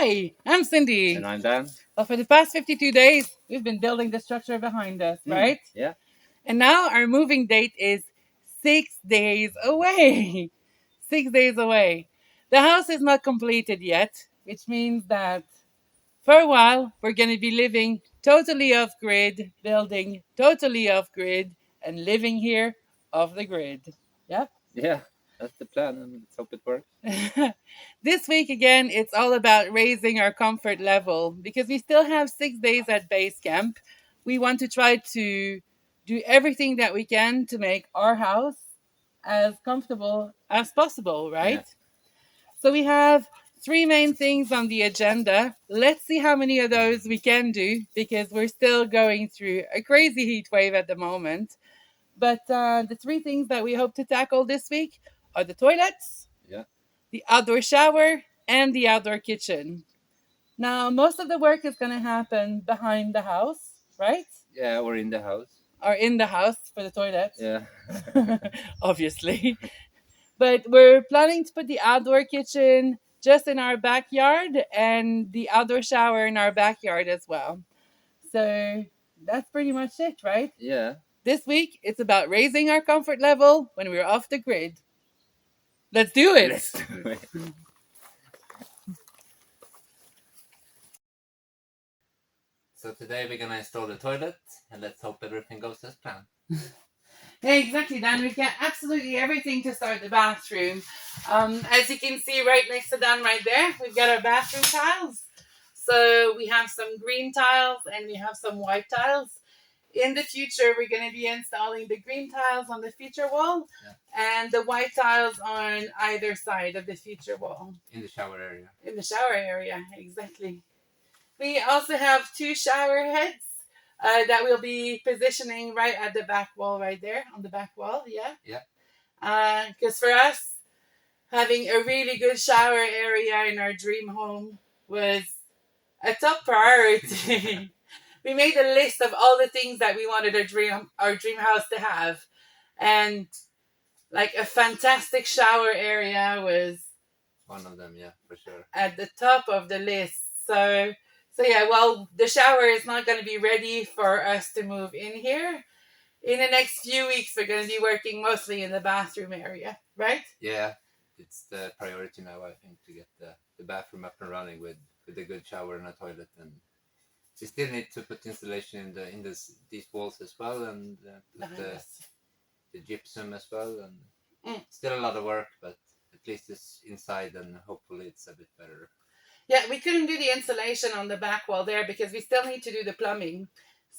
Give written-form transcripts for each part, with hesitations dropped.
Hi, I'm Cindy. And I'm Dan. Well, for the past 52 days, we've been building the structure behind us, right? Yeah. And now our moving date is 6 days away. 6 days away. The house is not completed yet, which means that for a while, we're going to be living totally off grid, building totally off grid, and living here off the grid. Yeah? Yeah, that's the plan, and let's hope it works. This week, again, it's all about raising our comfort level because we still have 6 days at base camp. We want to try to do everything that we can to make our house as comfortable as possible, right? Yeah. So we have three main things on the agenda. Let's see how many of those we can do because we're still going through a crazy heat wave at the moment. But the three things that we hope to tackle this week are the toilets, Yeah. the outdoor shower, and the outdoor kitchen. Now, most of the work is going to happen behind the house, right? Yeah, we're in the house. Or in the house for the toilet. Yeah. Obviously. But we're planning to put the outdoor kitchen just in our backyard and the outdoor shower in our backyard as well. So that's pretty much it, right? Yeah. This week, it's about raising our comfort level when we're off the grid. Let's do it. Let's do it. So today we're gonna install the toilet, and let's hope everything goes as planned. Yeah, exactly, Dan. We've got absolutely everything to start the bathroom. As you can see right next to Dan right there, we've got our bathroom tiles. So we have some green tiles and we have some white tiles. In the future, we're going to be installing the green tiles on the feature wall and the white tiles on either side of the feature wall. In the shower area. In the shower area, exactly. We also have two shower heads that we'll be positioning right at the back wall, right there on the back wall. Yeah. Yeah. Because for us, having a really good shower area in our dream home was a top priority. We made a list of all the things that we wanted our dream house to have, and like a fantastic shower area was one of them. Yeah, for sure. At the top of the list. So yeah, well, the shower is not going to be ready for us to move in here. In the next few weeks, we're going to be working mostly in the bathroom area, right? Yeah, it's the priority now, I think, to get the bathroom up and running with a good shower and a toilet. And we still need to put insulation in these walls as well, and put the gypsum as well. And still a lot of work, but at least it's inside, and hopefully it's a bit better. Yeah, we couldn't do the insulation on the back wall there because we still need to do the plumbing.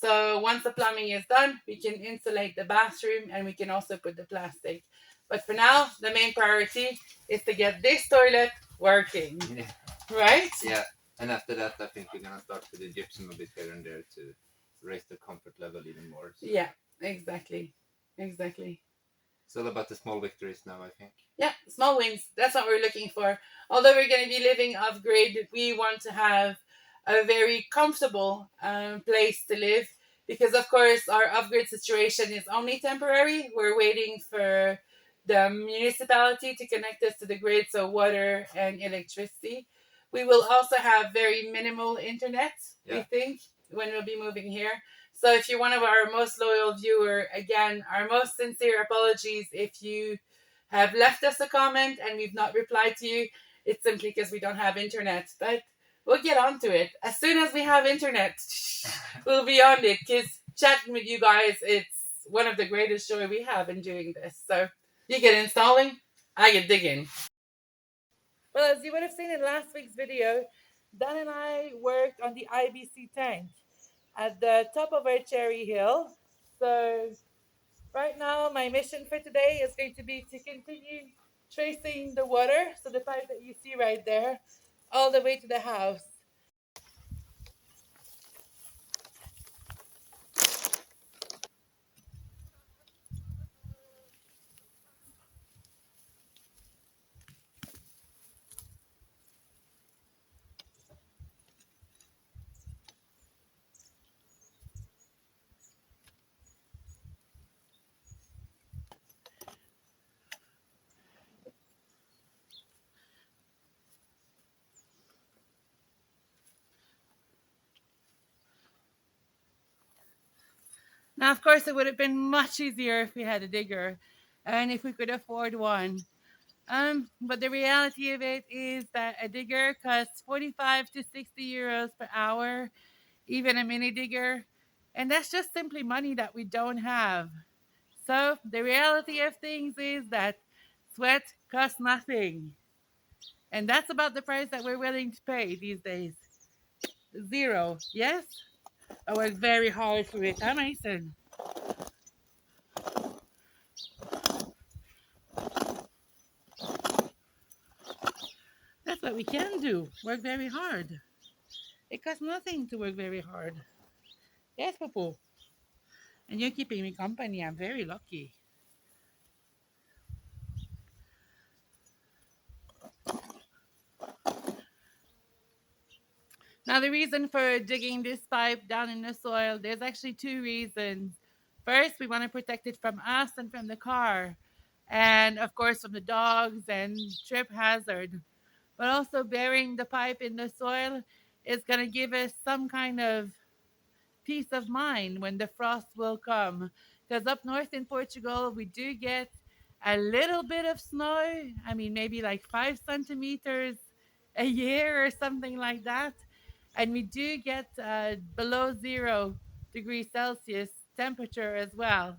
So once the plumbing is done, we can insulate the bathroom and we can also put the plastic. But for now, the main priority is to get this toilet working. Yeah. Right? Yeah. And after that, I think we're going to start with the gypsum a bit here and there to raise the comfort level even more. So. Yeah, exactly. It's all about the small victories now, I think. Yeah, small wins. That's what we're looking for. Although we're going to be living off grid, we want to have a very comfortable place to live because, of course, our off grid situation is only temporary. We're waiting for the municipality to connect us to the grid, so water and electricity. We will also have very minimal internet, we think, when we'll be moving here. So if you're one of our most loyal viewer, again, our most sincere apologies if you have left us a comment and we've not replied to you. It's simply because we don't have internet, but we'll get on to it. As soon as we have internet, we'll be on it because chatting with you guys, it's one of the greatest joy we have in doing this. So you get installing, I get digging. Well, as you would have seen in last week's video, Dan and I worked on the IBC tank at the top of our cherry hill. So right now my mission for today is going to be to continue tracing the water, so the pipe that you see right there, all the way to the house. Now, of course, it would have been much easier if we had a digger and if we could afford one. But the reality of it is that a digger costs 45 to 60 euros per hour, even a mini digger. And that's just simply money that we don't have. So the reality of things is that sweat costs nothing. And that's about the price that we're willing to pay these days. Zero. Yes? I work very hard for it. Huh, Mason? That's what we can do. Work very hard. It costs nothing to work very hard. Yes, Popo. And you're keeping me company. I'm very lucky. Now, the reason for digging this pipe down in the soil, there's actually two reasons. First, we want to protect it from us and from the car, and of course, from the dogs and trip hazard. But also, burying the pipe in the soil is going to give us some kind of peace of mind when the frost will come. Because up north in Portugal, we do get a little bit of snow. I mean, maybe like 5 centimeters a year or something like that. And we do get below 0 degrees Celsius temperature as well.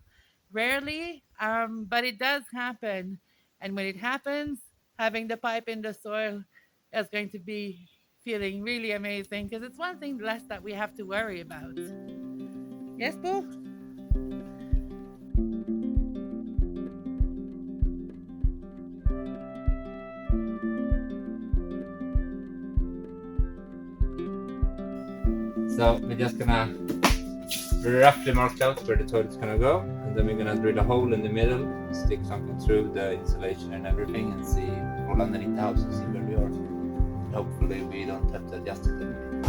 Rarely, but it does happen. And when it happens, having the pipe in the soil is going to be feeling really amazing because it's one thing less that we have to worry about. Yes, Boo? So we're just gonna roughly mark out where the toilet's gonna go, and then we're gonna drill a hole in the middle, stick something through the insulation and everything, and see all underneath the house and see where we are. And hopefully we don't have to adjust it anymore.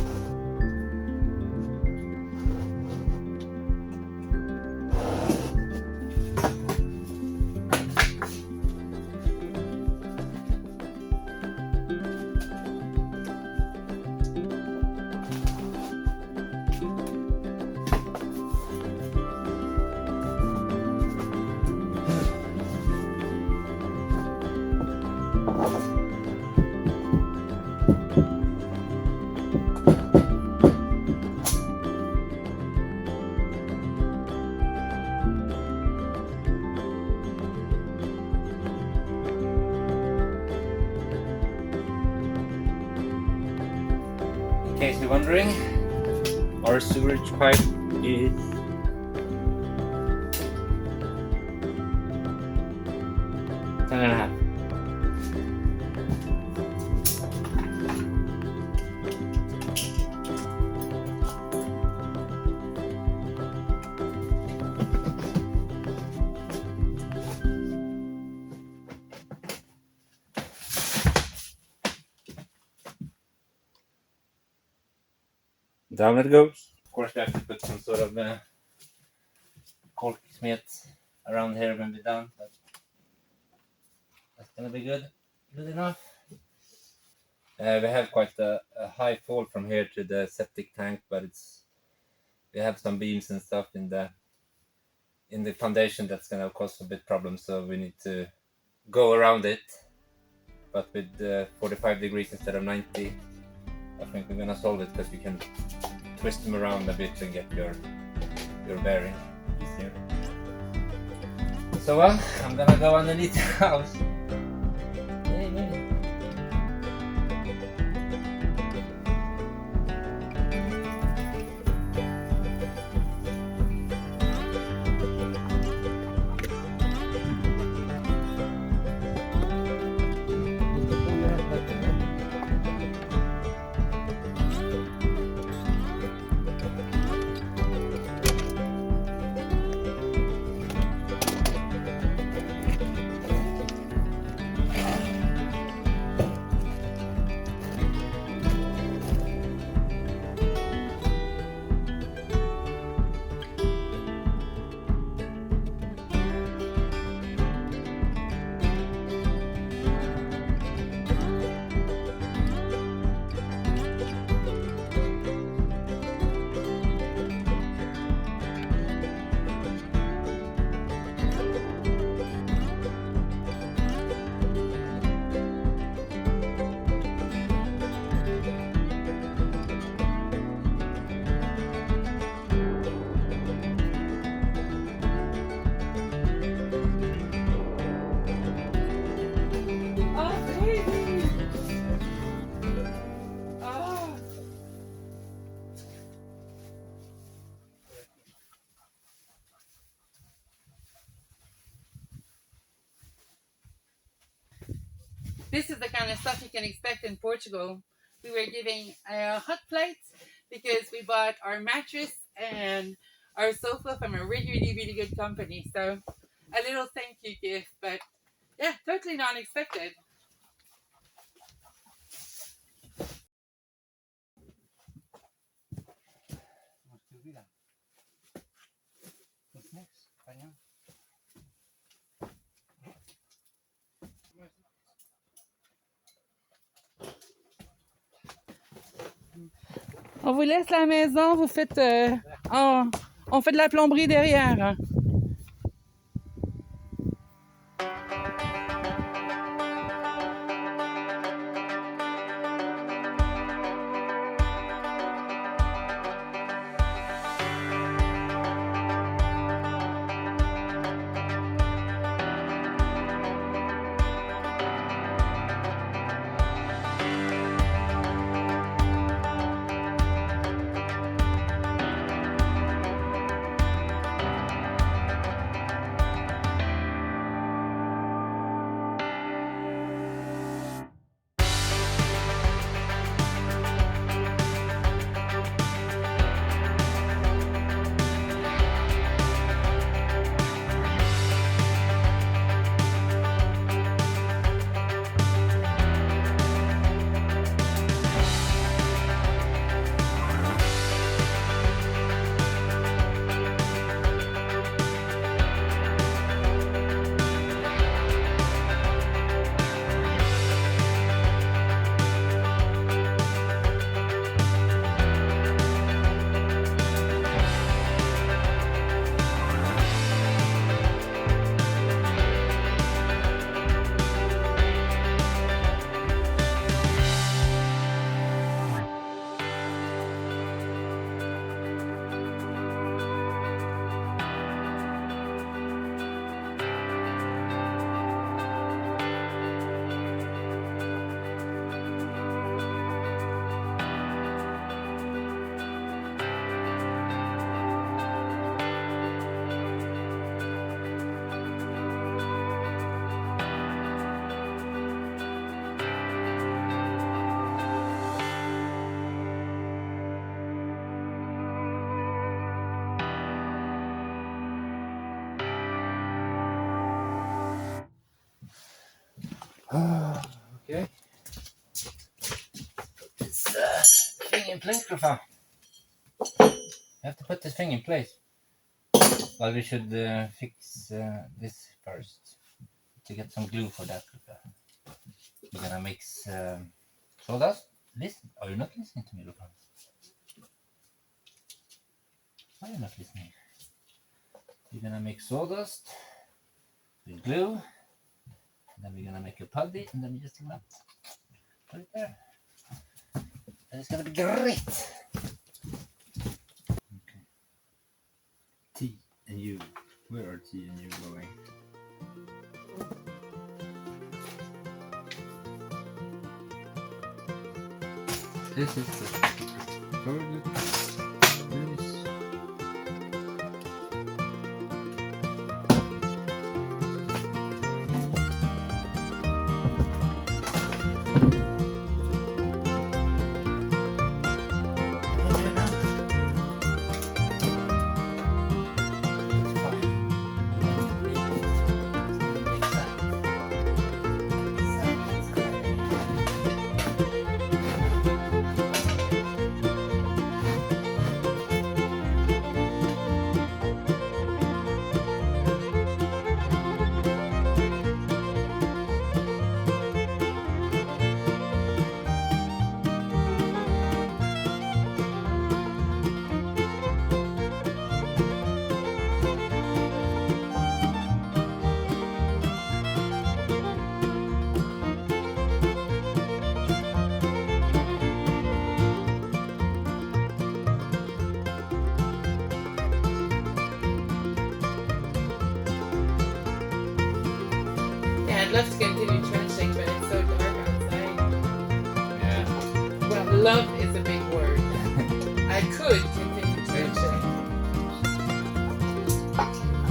In case you're wondering, our sewage pipe is 10.5. Down it goes. Of course, we have to put some sort of cork smet around here when we're done, but that's gonna be good enough. We have quite a high fall from here to the septic tank, but we have some beams and stuff in the foundation that's gonna cause a bit problems, so we need to go around it. But with 45 degrees instead of 90, I think we're gonna solve it because you can twist them around a bit and get your bearing easier. So I'm gonna go underneath the house. Yay. this is the kind of stuff you can expect in Portugal. We were giving a hot plate because we bought our mattress and our sofa from a really, really, really good company. So a little thank you gift, but yeah, totally non-expected. What's next? On vous laisse la maison, vous faites... on fait de la plomberie derrière. Hein. Okay. This thing in place, Rafa. You have to put this thing in place. Well, we should fix this first to get some glue for that. We're gonna mix sawdust. Listen, are you not listening to me, Rafa? Why are you not listening? We're gonna mix sawdust with glue. Then we're gonna make a putty, and then we just gonna put it there. And it's gonna be great. Okay. T and U. Where are T and U going? This is the toilet. This. I'd love to continue trenching, but it's so dark outside. Yeah. Well, love is a big word. I could continue trenching.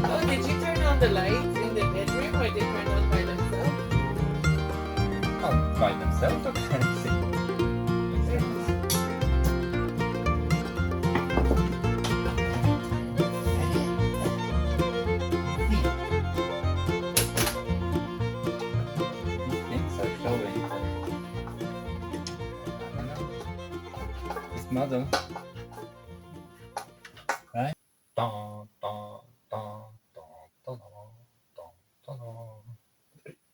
Oh, did you turn on the lights in the bedroom or did they turn on by themselves? Oh, by themselves. These things are showing. I don't know. It's model. Right? Dun, dun, dun, dun, dun, dun, dun, dun.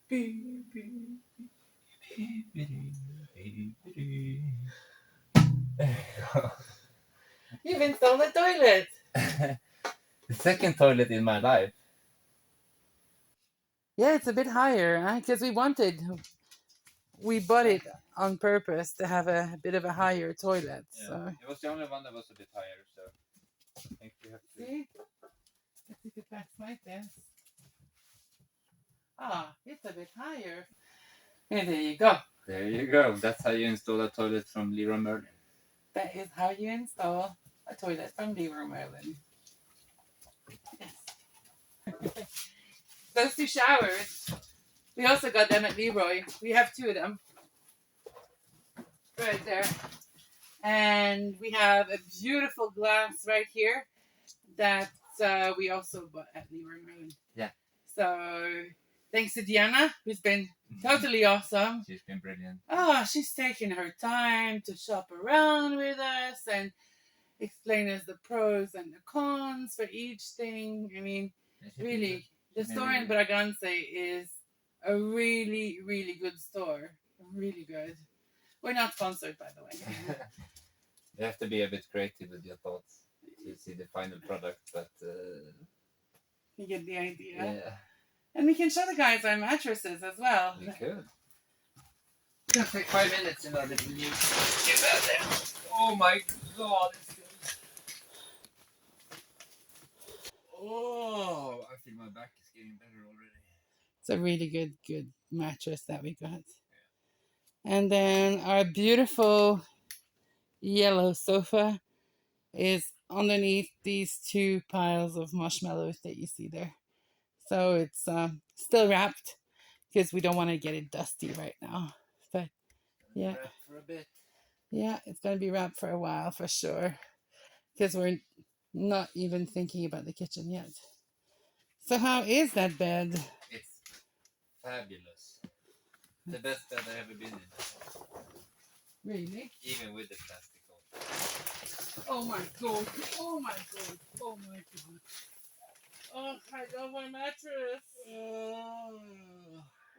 There you go. You've installed a toilet. The second toilet in my life. Yeah, it's a bit higher, because we bought it on purpose to have a bit of a higher toilet. Yeah. So It was the only one that was a bit higher, so I think you have to. see, let's see if it backs like this. Ah, it's a bit higher. And there you go. There you go. That's how you install a toilet from Leroy Merlin. That is how you install a toilet from Leroy Merlin. Yes. Those two showers, we also got them at Leroy. We have two of them. Right there. And we have a beautiful glass right here that we also bought at Leroy Merlin. Yeah. So thanks to Diana, who's been totally awesome. She's been brilliant. Oh, she's taken her time to shop around with us and explain us the pros and the cons for each thing. I mean, really, the store in Braganza is a really, really good store. Really good. We're not sponsored, by the way. You have to be a bit creative with your thoughts to see the final product, but You get the idea. yeah, And we can show the guys our mattresses as well. we could. It's gonna take 5 minutes in order to get that there. Oh my god, it's good. Oh, I feel my back is getting better already. It's a really good mattress that we got. And then our beautiful yellow sofa is underneath these two piles of marshmallows that you see there. So it's still wrapped because we don't want to get it dusty right now. But yeah, Wrap for a bit. yeah, it's going to be wrapped for a while for sure because we're not even thinking about the kitchen yet. So how is that bed? It's fabulous. The best bed I've ever been in. Really? Even with the plastic on. Oh my god! Oh my god! Oh my god! Oh, I love my mattress. Oh,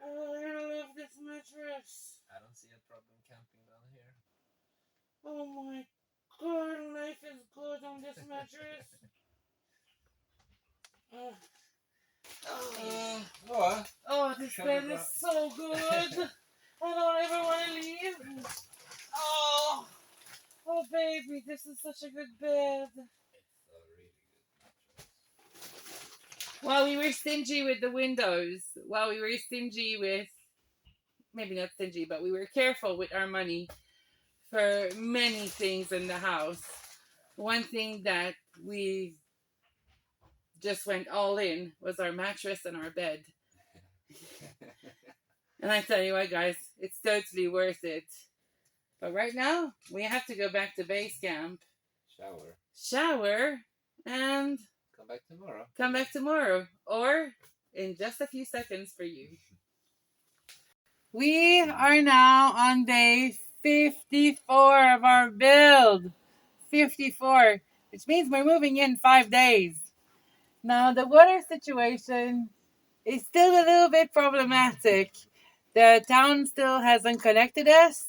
I love this mattress. I don't see a problem camping down here. Oh my god, life is good on this mattress. This bed is so good. I don't ever want to leave. Oh, baby, this is such a good bed. It's a really good mattress. While we were stingy with the windows, while we were stingy with, maybe not stingy, but we were careful with our money for many things in the house. One thing that we just went all in was our mattress and our bed. And I tell you what, guys, it's totally worth it. But right now, we have to go back to base camp, shower, and come back tomorrow. Or in just a few seconds for you. We are now on day 54 of our build. 54, which means we're moving in 5 days. Now, the water situation is still a little bit problematic. The town still hasn't connected us,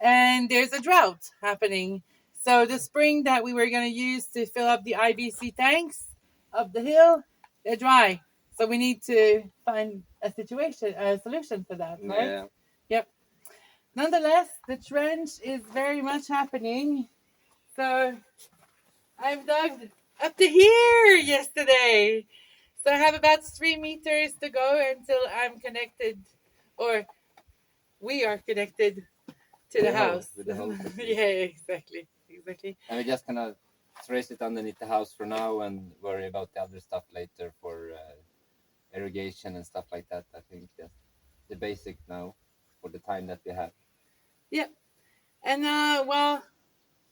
and there's a drought happening. So the spring that we were going to use to fill up the IBC tanks up the hill, they're dry. So we need to find a solution for that, right? Yeah. Yep. Nonetheless, the trench is very much happening. So I've dug up to here yesterday. So I have about 3 meters to go until I'm connected, or we are connected to the house. With the hole. Yeah, exactly. And we just kind of trace it underneath the house for now and worry about the other stuff later for irrigation and stuff like that. I think that's the basic now. for the time that we have. Yep. And well,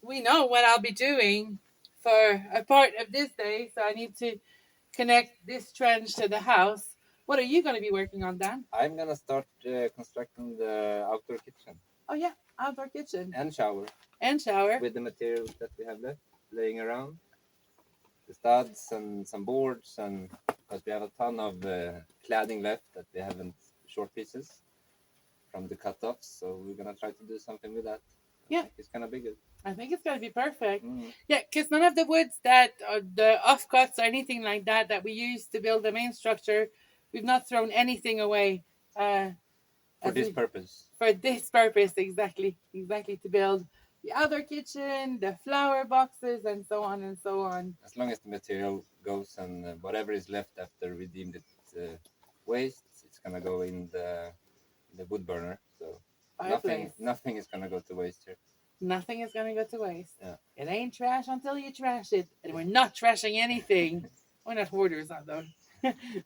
we know what I'll be doing for a part of this day, so I need to connect this trench to the house. What are you going to be working on, Dan? I'm gonna start constructing the outdoor kitchen. Oh yeah, outdoor kitchen and shower. And shower with the materials that we have left laying around, the studs and some boards, and because we have a ton of cladding left that we haven't, short pieces from the cut-offs, so we're gonna try to do something with that. Yeah. I think it's gonna be good. I think it's going to be perfect. Mm. Yeah, because none of the woods that are the offcuts or anything like that we used to build the main structure, we've not thrown anything away. For this purpose. For this purpose, exactly to build the outdoor kitchen, the flower boxes, and so on and so on. As long as the material goes and whatever is left after we deemed it waste, it's gonna go in the wood burner. So nothing is gonna go to waste here. Nothing is gonna go to waste. Yeah. It ain't trash until you trash it, and we're not trashing anything. We're not hoarders, though.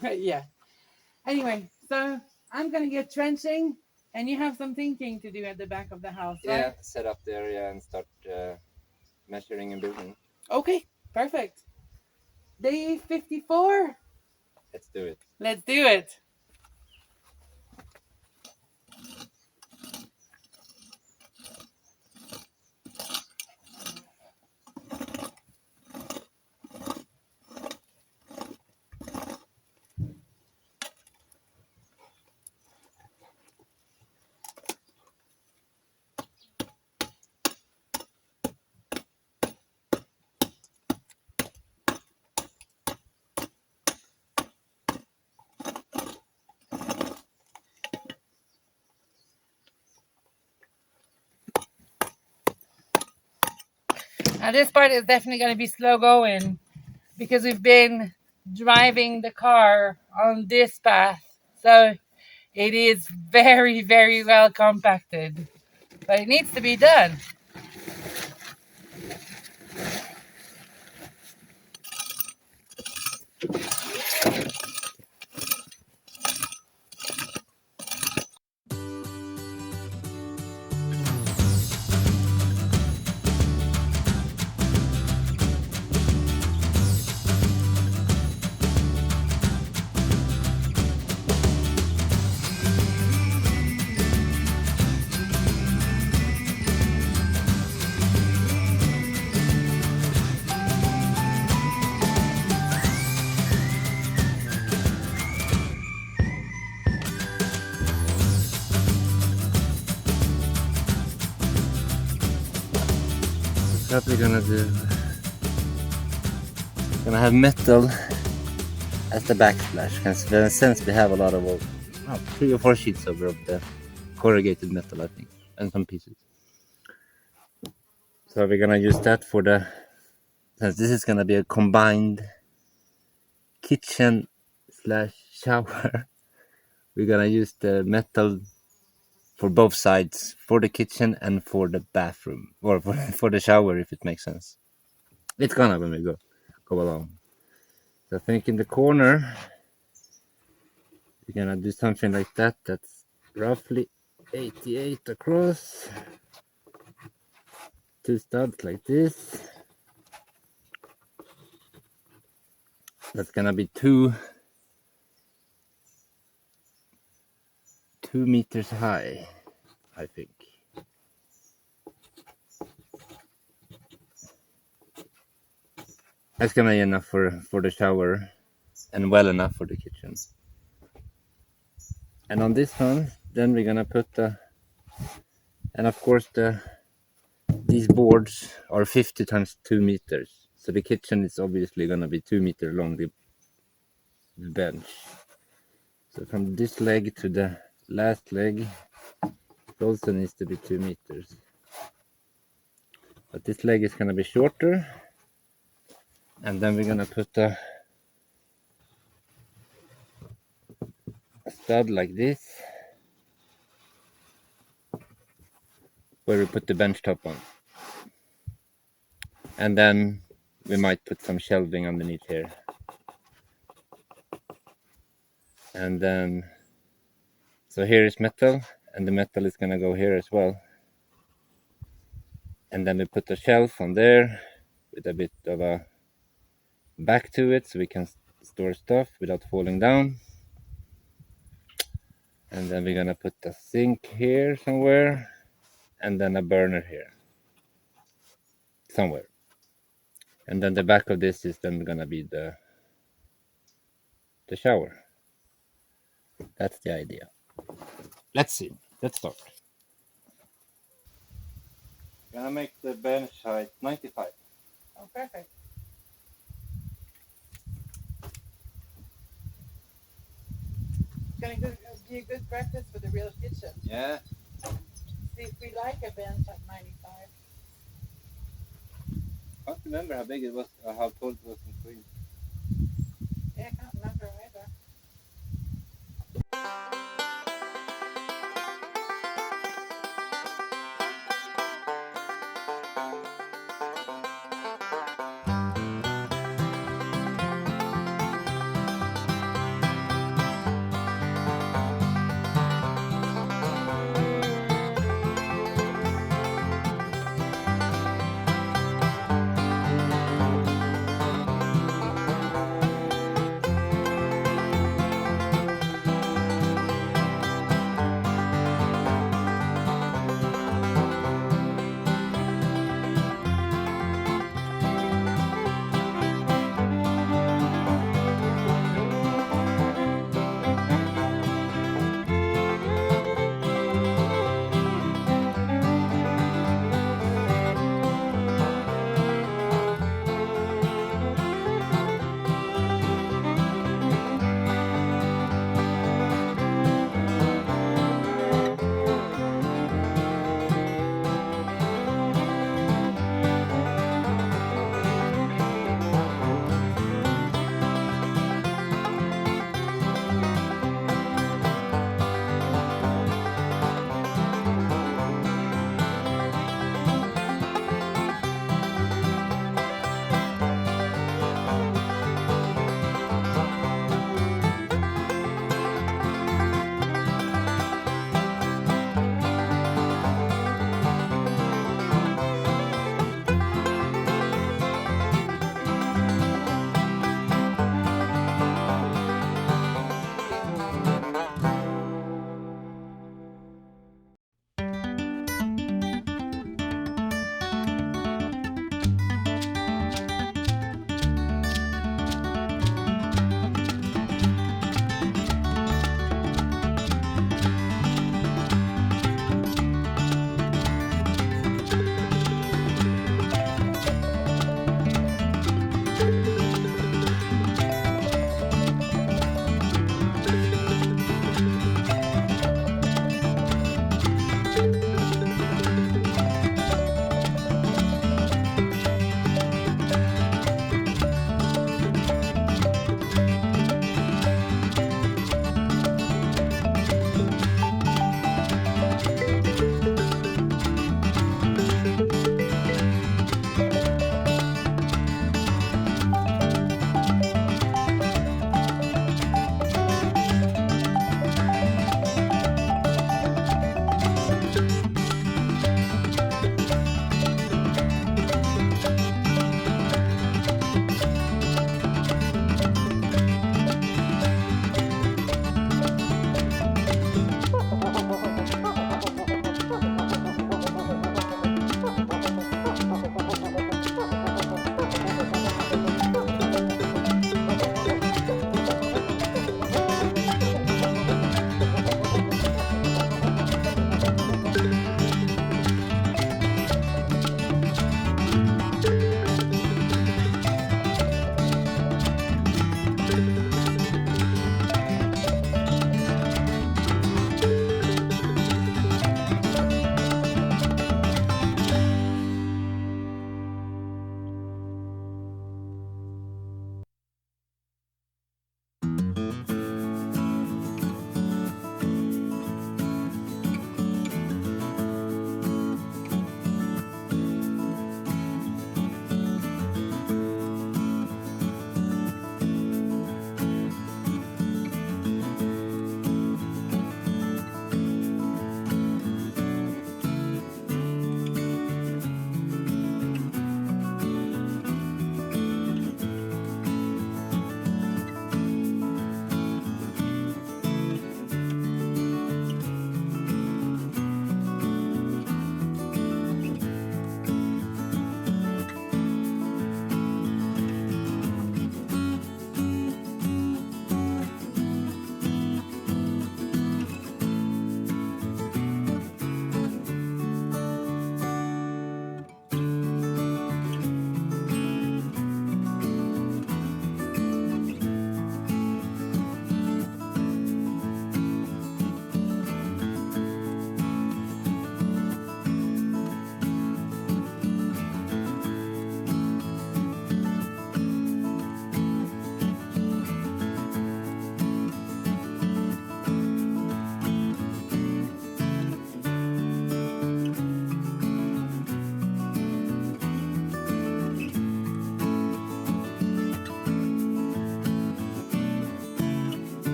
But yeah. Anyway, so I'm gonna get trenching, and you have some thinking to do at the back of the house, right? Yeah, set up the area and start measuring and building. Okay, perfect. Day 54. Let's do it. Let's do it. Now this part is definitely going to be slow going because we've been driving the car on this path. So it is very, very well compacted. But it needs to be done. What we're gonna do? Gonna have metal as the backsplash, because since we have a lot of 3 or 4 sheets over of the corrugated metal, I think, and some pieces. So we're gonna use that for since this is gonna be a combined kitchen / shower. We're gonna use the metal for both sides, for the kitchen and for the bathroom, or for the shower, if it makes sense. It's gonna when we go along. So I think in the corner we're gonna do something like that. That's roughly 88 across. 2 studs like this. That's gonna be 2 meters high, I think. That's gonna be enough for the shower and well enough for the kitchen. And on this one, then we're gonna put and of course these boards are 50 times 2 meters. So the kitchen is obviously gonna be 2 meter long, the bench. So from this leg to the last leg, it also needs to be 2 meters. But this leg is gonna be shorter. And then we're gonna put a stud like this, where we put the bench top on. And then we might put some shelving underneath here. And then, so here is metal, and the metal is gonna go here as well. And then we put a shelf on there with a bit of a back to it so we can store stuff without falling down. And then we're gonna put a sink here somewhere, and then a burner here somewhere. And then the back of this is then gonna be the shower. That's the idea. Let's see. Let's start. Gonna make the bench height 95. Oh, perfect. Be a good practice for the real kitchen. Yeah. See if we like a bench at 95. I can't remember how big it was, how tall it was in Sweden. Yeah, I can't remember either.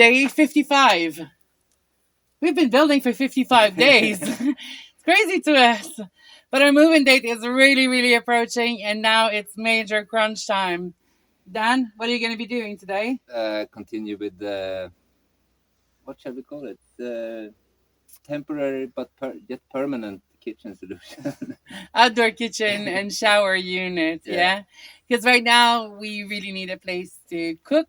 day 55. We've been building for 55 days. It's crazy to us. But our moving date is really, really approaching, and now it's major crunch time. Dan, what are you going to be doing today? Continue with the, what shall we call it? Temporary but yet permanent kitchen solution. Outdoor kitchen and shower unit, yeah? Because right now we really need a place to cook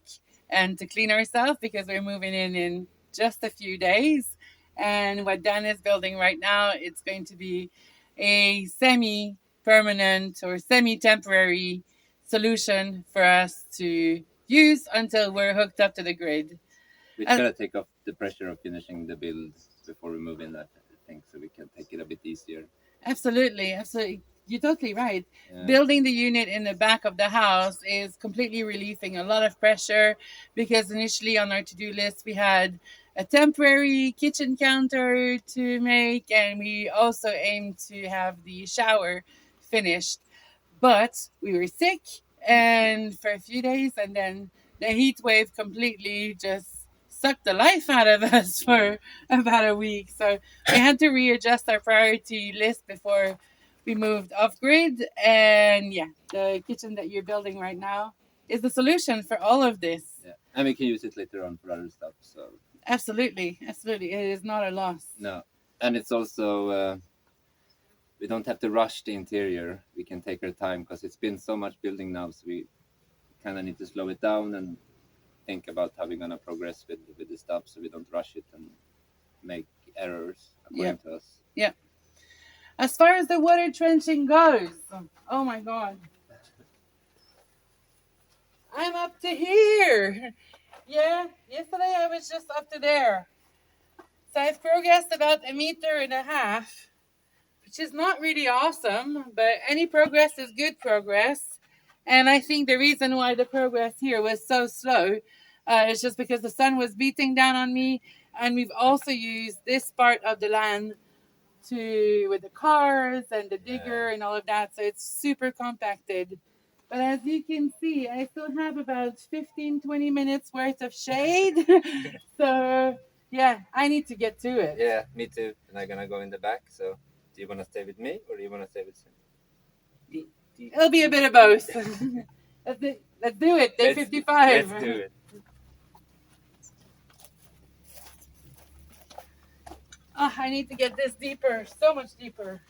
and to clean ourselves because we're moving in just a few days. And what Dan is building right now, it's going to be a semi-permanent or semi-temporary solution for us to use until we're hooked up to the grid. Which gotta take off the pressure of finishing the build before we move in, I think, so we can take it a bit easier. Absolutely, absolutely. You're totally right. Yeah. Building the unit in the back of the house is completely relieving a lot of pressure because initially on our to-do list we had a temporary kitchen counter to make, and we also aimed to have the shower finished. But we were sick and for a few days, and then the heat wave completely just sucked the life out of us for about a week. So we had to readjust our priority list before we moved off grid. And yeah, the kitchen that you're building right now is the solution for all of this. Yeah, and we can use it later on for other stuff. So absolutely, absolutely, it is not a loss. No, and it's also we don't have to rush the interior. We can take our time because it's been so much building now, so we kind of need to slow it down and think about how we're gonna progress with the stuff, so we don't rush it and make errors according to us. Yeah. As far as the water trenching goes, oh my god, I'm up to here. Yeah, yesterday I was just up to there. So I've progressed about 1.5 meters, which is not really awesome, but any progress is good progress. And I think the reason why the progress here was so slow is just because the sun was beating down on me, and we've also used this part of the land with the cars and the digger and all of that, so it's super compacted. But as you can see, I still have about 15-20 minutes worth of shade. So yeah, I need to get to it. Yeah, me too. And I'm gonna go in the back. So do you want to stay with me or do you want to stay with Cindy? It'll be a bit of both. Let's do it. Day 55. Let's do it. Oh, I need to get this deeper, so much deeper.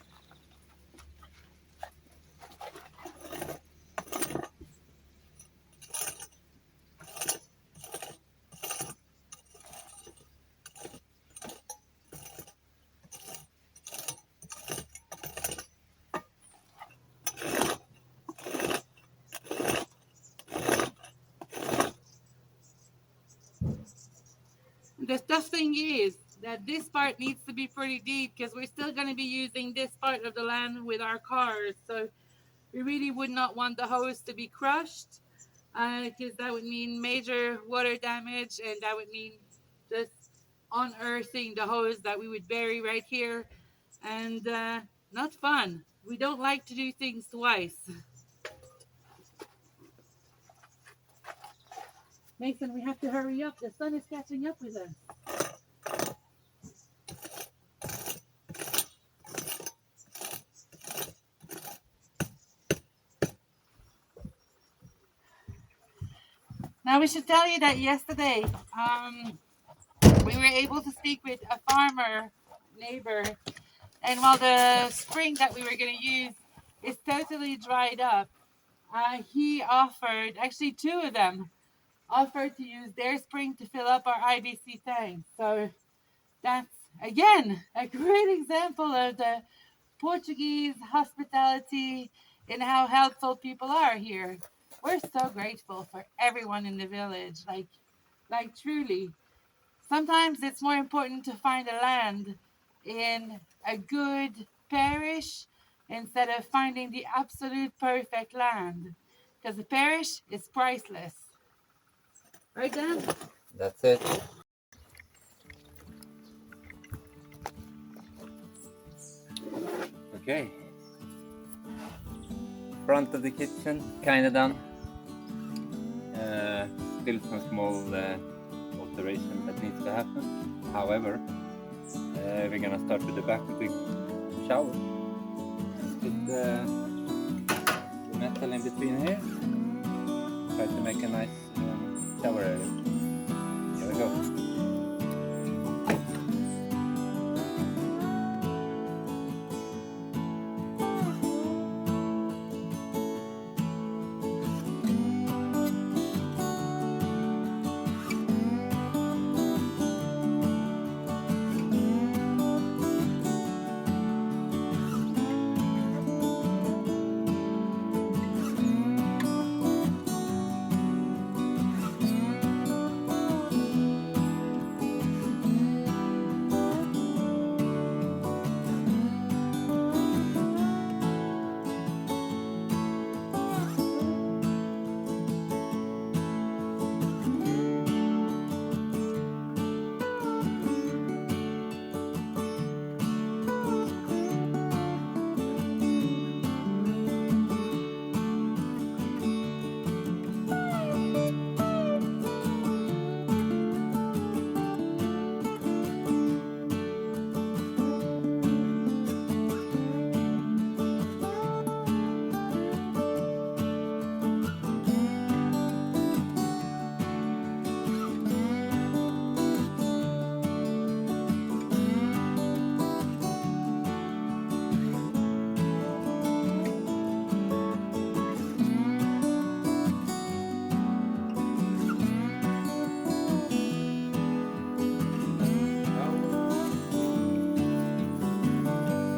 The tough thing is that this part needs to be pretty deep because we're still going to be using this part of the land with our cars. So we really would not want the hose to be crushed because that would mean major water damage, and that would mean just unearthing the hose that we would bury right here, and not fun. We don't like to do things twice. Mason, we have to hurry up. The sun is catching up with us. Now we should tell you that yesterday we were able to speak with a farmer neighbor, and while the spring that we were going to use is totally dried up, he offered, actually two of them, offered to use their spring to fill up our IBC tank. So that's, again, a great example of the Portuguese hospitality and how helpful people are here. We're so grateful for everyone in the village, like truly. Sometimes it's more important to find a land in a good parish instead of finding the absolute perfect land, because the parish is priceless. Right, Dan? That's it. Okay. Front of the kitchen, kind of done. Still some small alteration that needs to happen. However, we're gonna start with the back of the shower. Put the metal in between here. Try to make a nice shower area. Here we go.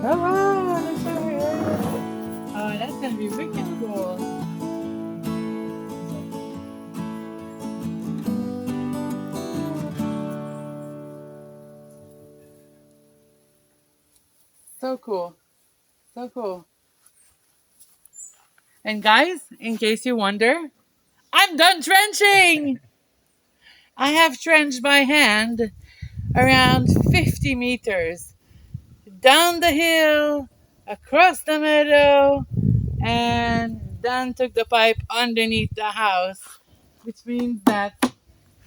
Oh wow, the shower area. Oh, that's gonna be wicked cool. So cool. So cool. And guys, in case you wonder, I'm done trenching! I have trenched by hand around 50 meters down the hill, across the meadow, and then took the pipe underneath the house, which means that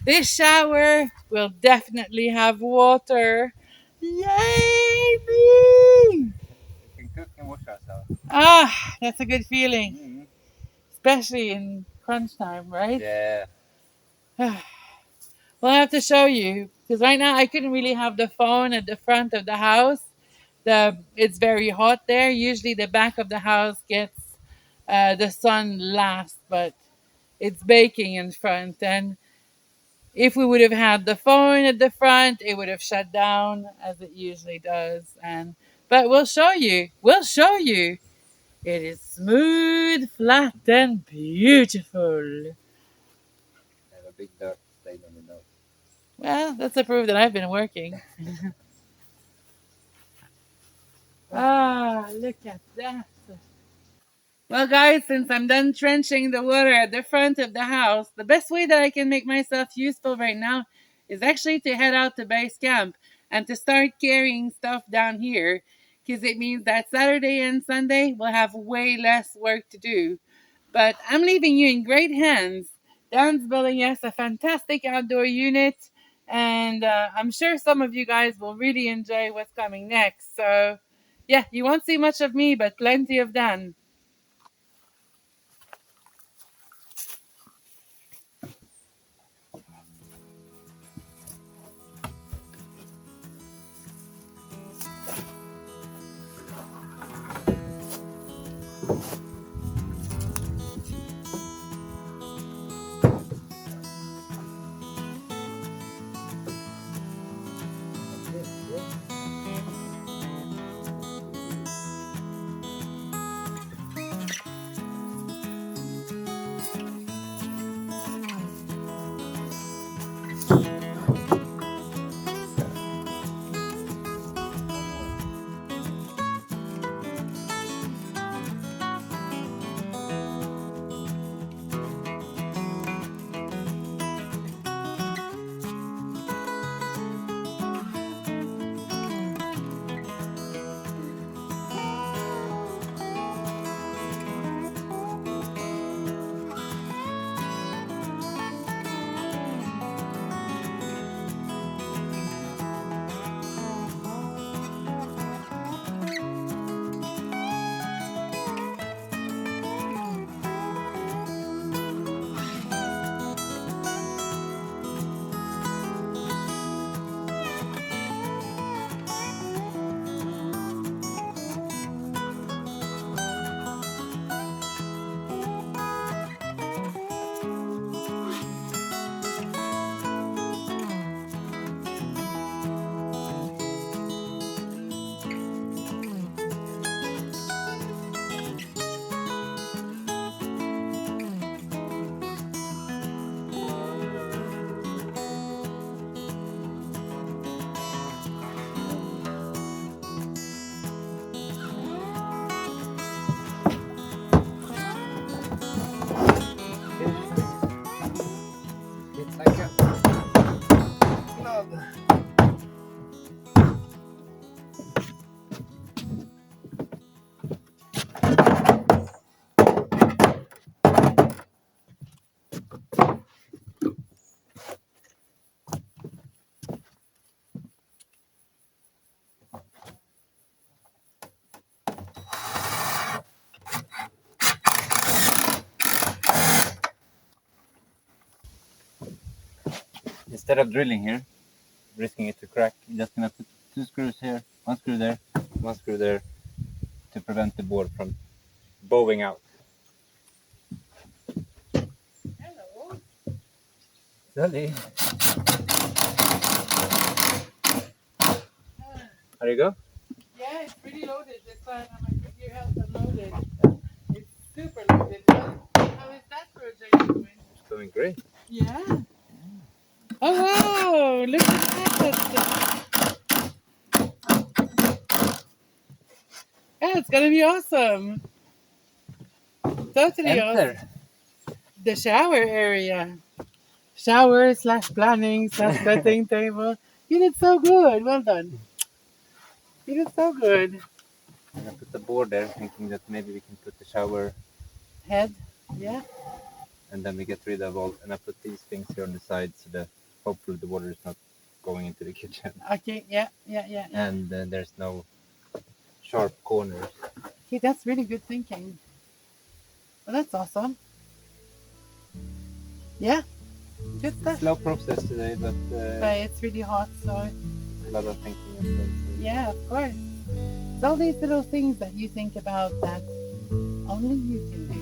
this shower will definitely have water. Yay me! We can cook and wash ourselves. Ah, that's a good feeling, Mm-hmm. especially in crunch time, right? Yeah. Well, I have to show you because right now I couldn't really have the phone at the front of the house. It's very hot there. Usually the back of the house gets the sun last, but it's baking in front. And if we would have had the phone at the front, it would have shut down as it usually does. And but we'll show you. We'll show you. It is smooth, flat, and beautiful. I have a big dirt stain on the nose. Well, that's a proof that I've been working. Ah, look at that. Well, guys, since I'm done trenching the water at the front of the house, the best way that I can make myself useful right now is actually to head out to base camp and to start carrying stuff down here because it means that Saturday and Sunday we'll have way less work to do. But I'm leaving you in great hands. Dan's building us a fantastic outdoor unit, and I'm sure some of you guys will really enjoy what's coming next. So, yeah, you won't see much of me, but plenty of Dan. instead of drilling here, risking it to crack, I'm just gonna put 2 screws here, 1 screw there, 1 screw there, to prevent the board from bowing out. Hello. Sally. There you go. Yeah, it's pretty loaded this time. I'm gonna give your help unloaded. It's super loaded. How is that project going? It's going great. Yeah. Oh wow! Look at that. Yeah, it's gonna be awesome. Totally awesome. Enter. The shower area. Shower slash planning slash betting table. You did so good. Well done. You did so good. I'm gonna put the board there, thinking that maybe we can put the shower, Head. Yeah. and then we get rid of all. And I put these things here on the side so that hopefully the water is not going into the kitchen. Okay. Yeah. And there's no sharp corners. Okay, that's really good thinking. Well, that's awesome. Yeah. Good stuff. Slow process today, but But it's really hot, so a lot of thinking as well. So. yeah, of course. It's all these little things that you think about that only you can do.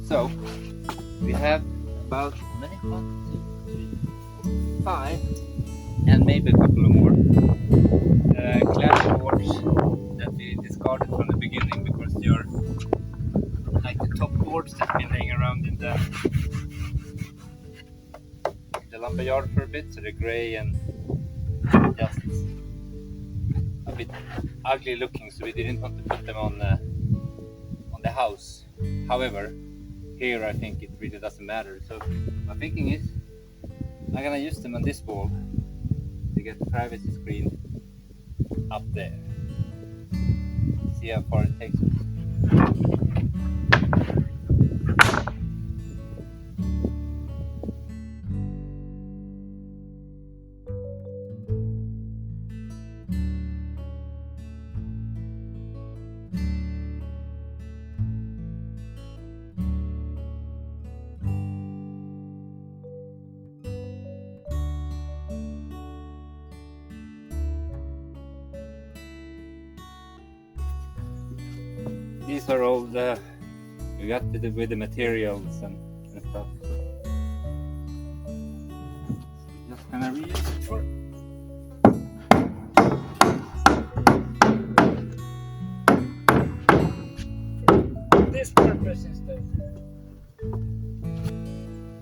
So we have about how many? 1, 2, 3, 4, 5, and maybe a couple of more glass boards that we discarded from the beginning because they're like the top boards that's been laying around in the lumberyard for a bit, so they're grey and just a bit ugly looking, so we didn't want to put them on the house. However, here I think it really doesn't matter. So my thinking is I'm gonna use them on this wall to get the privacy screen up there. See how far it takes us. These are all we got with the materials and stuff. Just gonna reuse it for this purpose instead.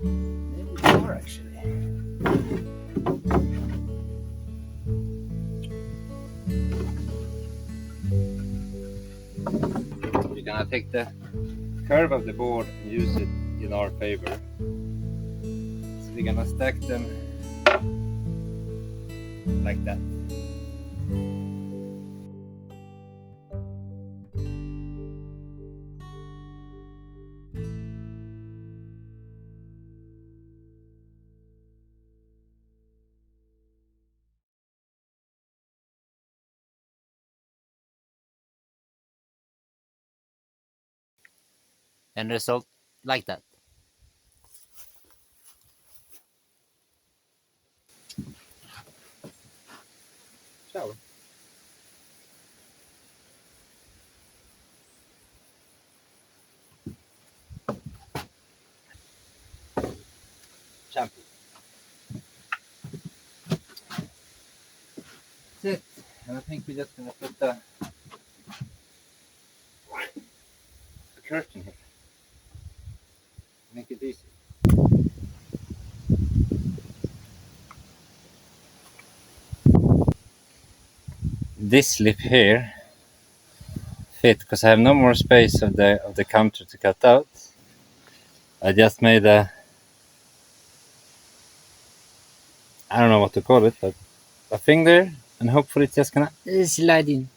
Maybe more actually. We're gonna take the curve of the board and use it in our favor. So we're gonna stack them like that. End result like that. Shower. Shampoo. That's it. And I think we're just gonna put the curtain here. this slip here fit because I have no more space of the counter to cut out. I just made I don't know what to call it, but a thing there, and hopefully it's just gonna slide in.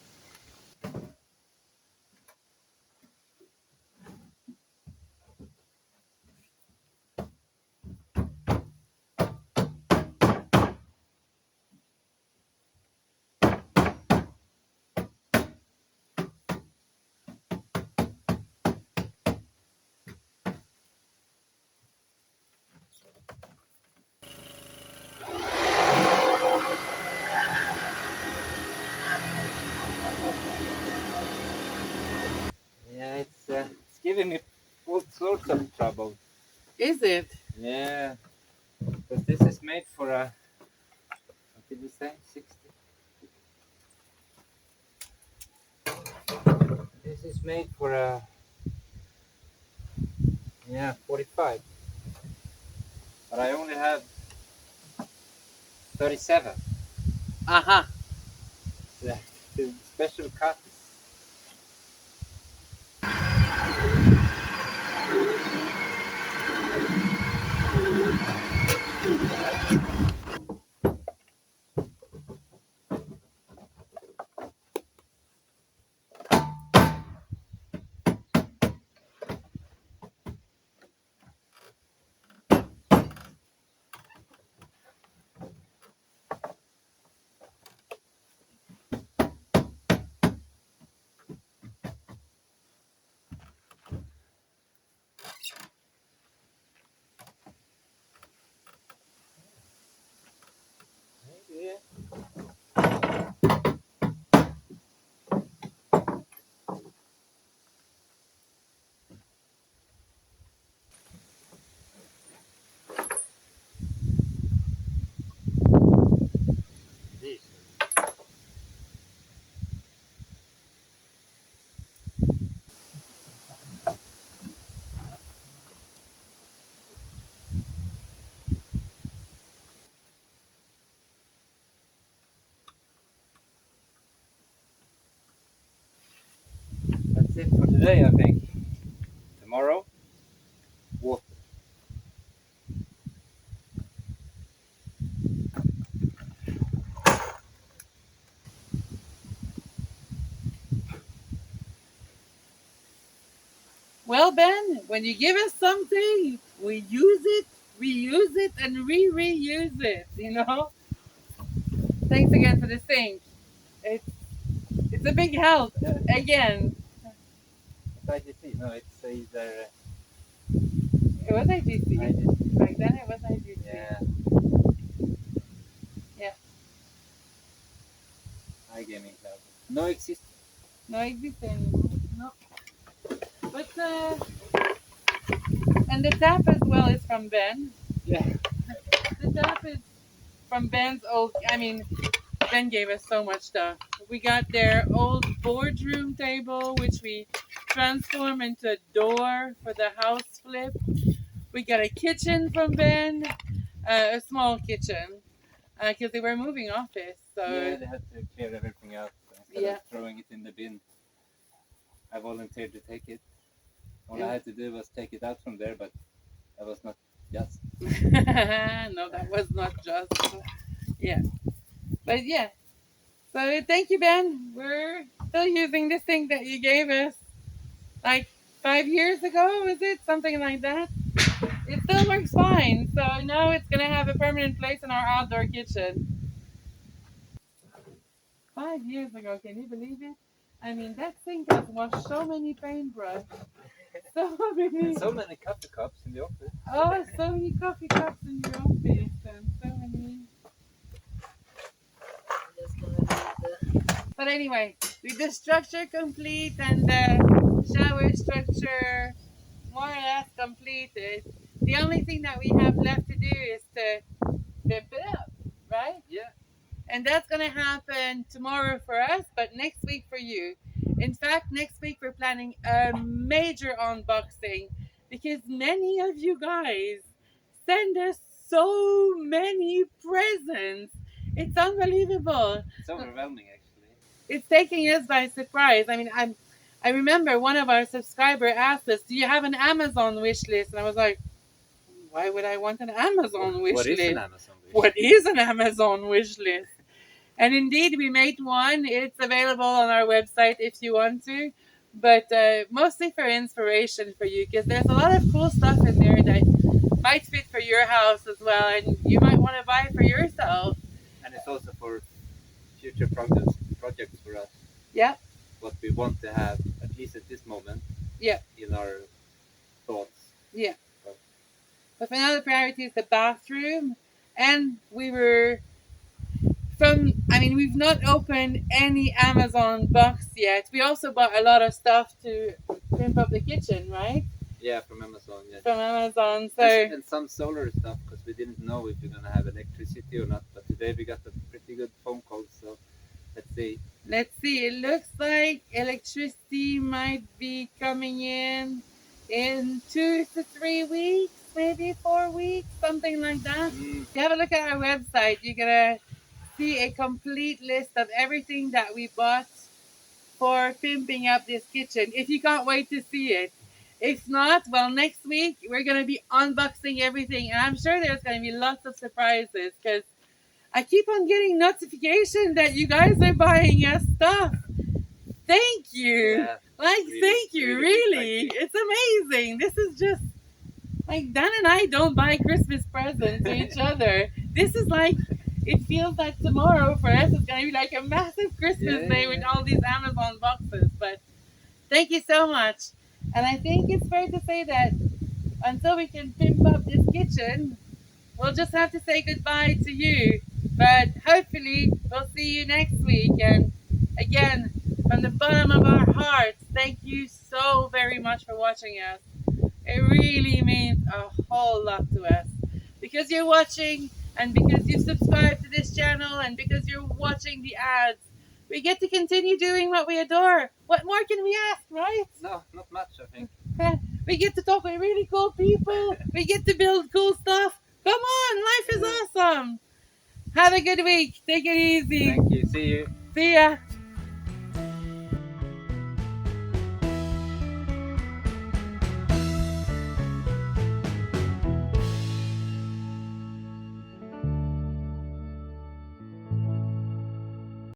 Yeah, it's giving me all sorts of trouble. Is it? Yeah, because this is made for a, what did you say, 60? This is made for a, yeah, 45. But I only have 37. Uh-huh. The special cut. Yeah. That's it for today, I think. Tomorrow, water. Well, Ben, when you give us something, we use it, reuse it, and reuse it, you know? Thanks again for the sink. It's, it's a big help. Again, It's IGT. No, it's either it was IGC. IGT. Back then it was IGC. Yeah. Yeah. iGaming cloud. No exist. No exist anymore. No. But, and the tap as well is from Ben. Yeah. The tap is from Ben's old, I mean, Ben gave us so much stuff. We got their old boardroom table, which we transformed into a door for the house flip. We got a kitchen from Ben, a small kitchen, because they were moving office. So Yeah, they had to clear everything out instead of throwing it in the bin. I volunteered to take it. All I had to do was take it out from there, but that was not just. no, that was not just. Yeah, but yeah. So thank you, Ben. We're still using this thing that you gave us like 5 years ago, was it? Something like that. It still works fine. So now it's going to have a permanent place in our outdoor kitchen. 5 years ago, can you believe it? I mean, that sink has washed so many paintbrush. So many. So many coffee cups in the office. Oh, so many coffee cups in your office. And so many. But anyway, with the structure complete and the shower structure more or less completed, the only thing that we have left to do is to zip it up, right? Yeah. And that's going to happen tomorrow for us, but next week for you. In fact, next week we're planning a major unboxing because many of you guys send us so many presents. It's unbelievable. It's overwhelming, actually. it's taking us by surprise. I mean, I remember one of our subscribers asked us, "Do you have an Amazon wish list?" And I was like, "Why would I want an Amazon wish What is an list? Amazon wish? What is an Amazon wish list?" And indeed, we made one. It's available on our website if you want to, but mostly for inspiration for you, because there's a lot of cool stuff in there that might fit for your house as well, and you might want to buy for yourself. And it's also for future projects for us. Yeah, What we want to have, at least at this moment, yeah, in our thoughts. yeah. So, But for now, the priority is the bathroom, and we were from. I mean, we've not opened any Amazon box yet. We also bought a lot of stuff to pimp up the kitchen, right? yeah, from Amazon. Yeah. From Amazon. So And some solar stuff because we didn't know if we're gonna have electricity or not. But today we got a pretty good phone call, so let's see. let's see. It looks like electricity might be coming in 2 to 3 weeks, maybe 4 weeks, something like that. If you have a look at our website, you're gonna see a complete list of everything that we bought for pimping up this kitchen. If you can't wait to see it. If not, well, next week we're gonna be unboxing everything, and I'm sure there's gonna be lots of surprises because I keep on getting notification that you guys are buying us stuff. Thank you. Yeah, Like, really, thank you, really. thank you. It's amazing. This is just like Dan and I don't buy Christmas presents to each other. This is like, it feels like tomorrow for us is going to be like a massive Christmas Yeah, day with all these Amazon boxes. But thank you so much. And I think it's fair to say that until we can pimp up this kitchen, we'll just have to say goodbye to you. But hopefully, we'll see you next week. And again, from the bottom of our hearts, thank you so very much for watching us. It really means a whole lot to us. Because you're watching, and because you've subscribed to this channel, and because you're watching the ads, we get to continue doing what we adore. What more can we ask, right? No, not much, I think. We get to talk with really cool people. We get to build cool stuff. Come on, life is awesome. Have a good week. Take it easy. Thank you. See you. See ya.